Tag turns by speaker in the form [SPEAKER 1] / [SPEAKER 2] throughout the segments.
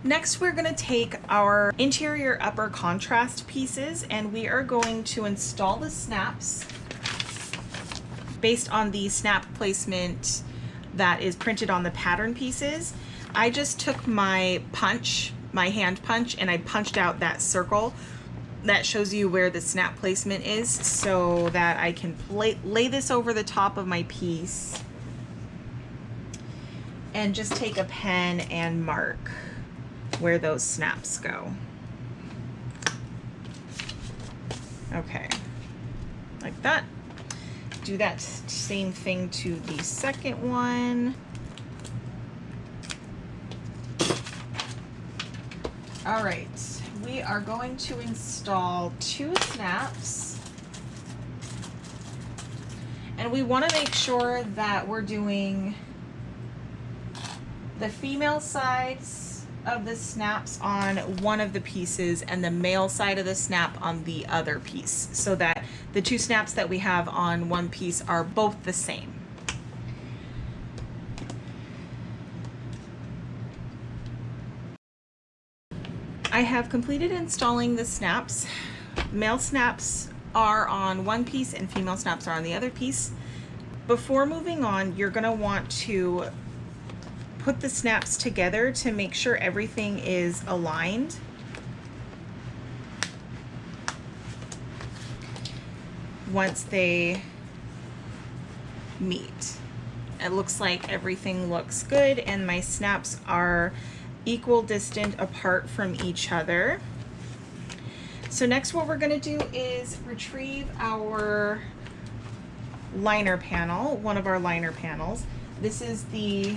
[SPEAKER 1] Next, we're going to take our interior upper contrast pieces and we are going to install the snaps based on the snap placement that is printed on the pattern pieces. I just took my hand punch, and I punched out that circle that shows you where the snap placement is so that I can lay this over the top of my piece and just take a pen and mark where those snaps go. Okay, like that. Do that same thing to the second one. All right, we are going to install 2 snaps. And we want to make sure that we're doing the female sides of the snaps on one of the pieces and the male side of the snap on the other piece, so that the 2 snaps that we have on one piece are both the same. I have completed installing the snaps. Male snaps are on one piece and female snaps are on the other piece. Before moving on, you're going to want to put the snaps together to make sure everything is aligned. Once they meet, it looks like everything looks good and my snaps are equal distant apart from each other. So next what we're going to do is retrieve our liner panel, one of our liner panels. This is the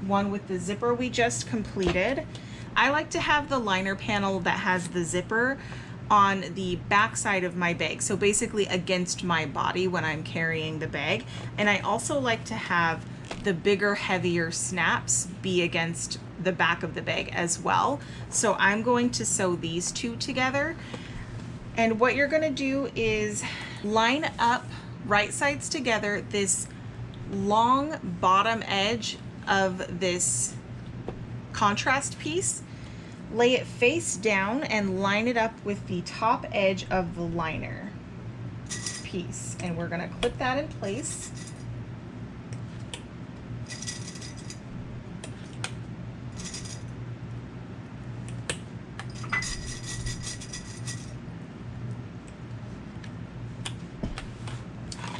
[SPEAKER 1] one with the zipper we just completed. I like to have the liner panel that has the zipper on the back side of my bag, so basically against my body when I'm carrying the bag. And I also like to have the bigger, heavier snaps be against the back of the bag as well. So I'm going to sew these 2 together. And what you're going to do is line up right sides together this long bottom edge of this contrast piece, lay it face down and line it up with the top edge of the liner piece. And we're going to clip that in place.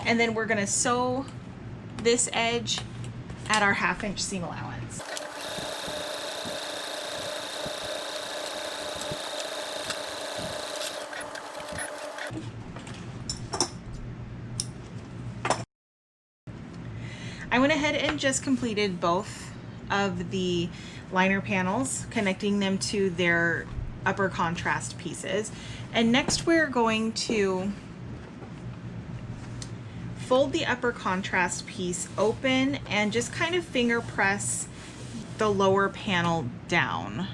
[SPEAKER 1] And then we're going to sew this edge at our 1/2 inch seam allowance. I went ahead and just completed both of the liner panels, connecting them to their upper contrast pieces. And next we're going to fold the upper contrast piece open and just kind of finger press the lower panel down.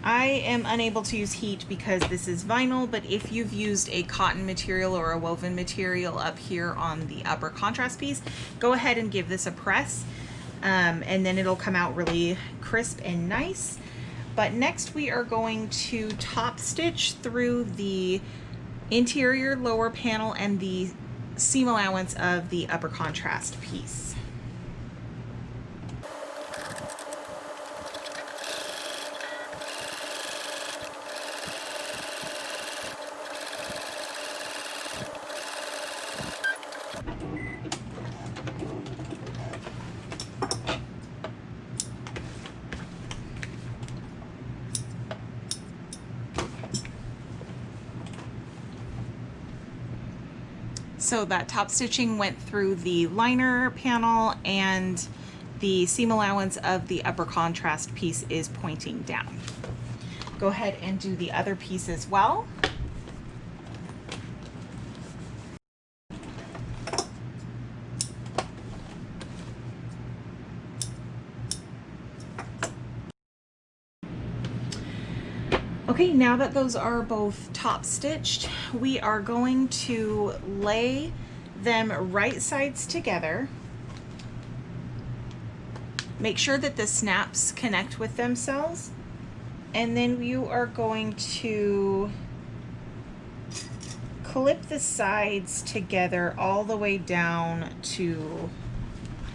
[SPEAKER 1] I am unable to use heat because this is vinyl, but if you've used a cotton material or a woven material up here on the upper contrast piece, go ahead and give this a press, and then it'll come out really crisp and nice. But next we are going to top stitch through the interior lower panel and the seam allowance of the upper contrast piece. So that top stitching went through the liner panel and the seam allowance of the upper contrast piece is pointing down. Go ahead and do the other piece as well. Okay, now that those are both top stitched, we are going to lay them right sides together Make sure that the snaps connect with themselves, and then you are going to clip the sides together all the way down to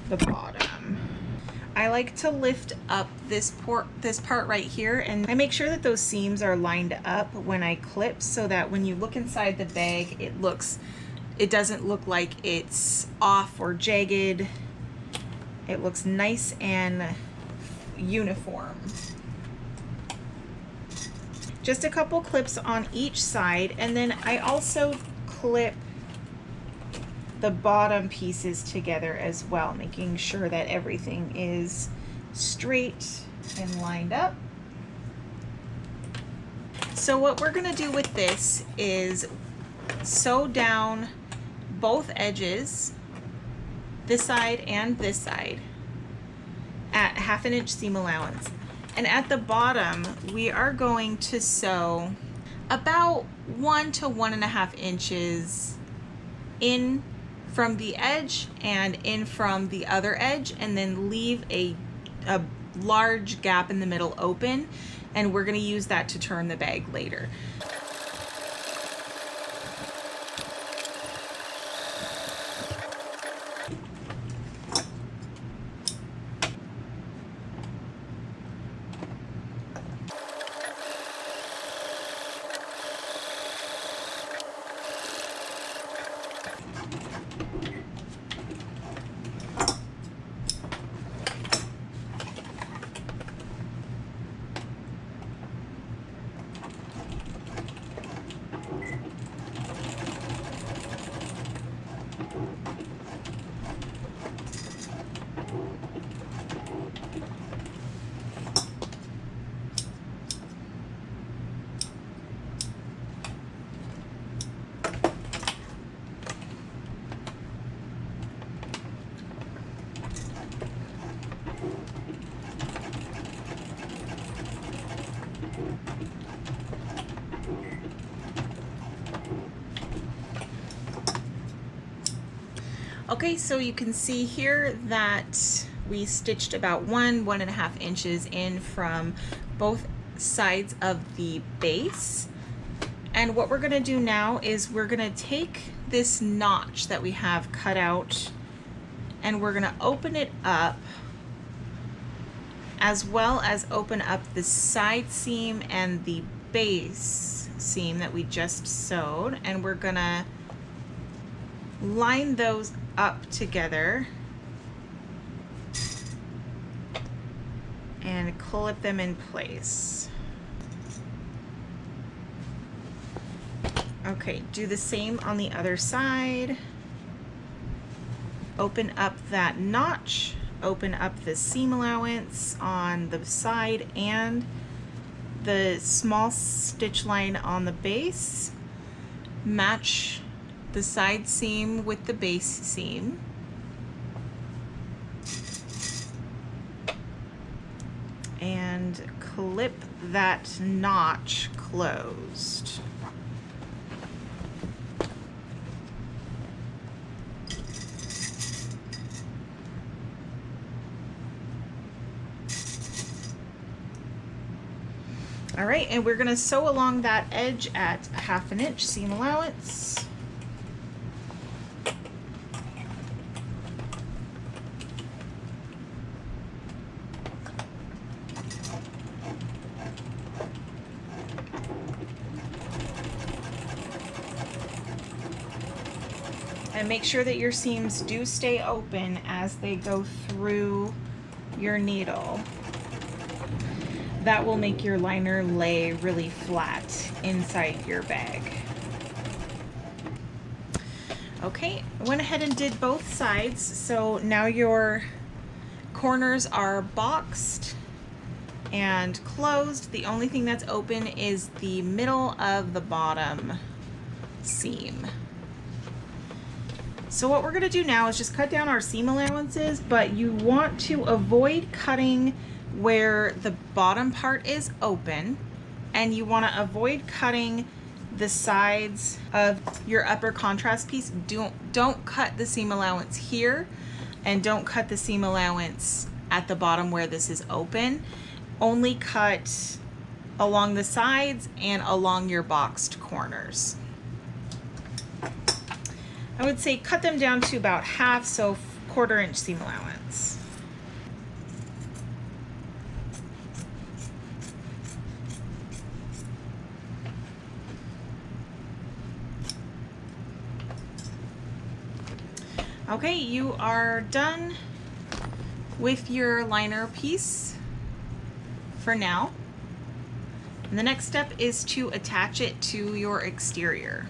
[SPEAKER 1] the bottom. I like to lift up this part right here, and I make sure that those seams are lined up when I clip, so that when you look inside the bag, it doesn't look like it's off or jagged. It looks nice and uniform. Just a couple clips on each side, and then I also clip the bottom pieces together as well, making sure that everything is straight and lined up. So what we're gonna do with this is sew down both edges, this side and this side, at 1/2 inch seam allowance. And at the bottom, we are going to sew about 1 to 1.5 inches in from the edge and in from the other edge, and then leave a large gap in the middle open, and we're going to use that to turn the bag later. Okay, so you can see here that we stitched about 1.5 inches in from both sides of the base. And what we're gonna do now is we're gonna take this notch that we have cut out, and we're gonna open it up, as well as open up the side seam and the base seam that we just sewed, and we're gonna line those up together and clip them in place. Okay, do the same on the other side. Open up that notch, open up the seam allowance on the side and the small stitch line on the base. Match the side seam with the base seam. And clip that notch closed. All right, and we're gonna sew along that edge at 1/2 inch seam allowance. And make sure that your seams do stay open as they go through your needle. That will make your liner lay really flat inside your bag. Okay, I went ahead and did both sides, so now your corners are boxed and closed. The only thing that's open is the middle of the bottom seam. So what we're gonna do now is just cut down our seam allowances, but you want to avoid cutting where the bottom part is open, and you wanna avoid cutting the sides of your upper contrast piece. Don't cut the seam allowance here, and don't cut the seam allowance at the bottom where this is open. Only cut along the sides and along your boxed corners. I would say cut them down to about half, so 1/4 inch seam allowance. Okay, you are done with your liner piece for now. And the next step is to attach it to your exterior.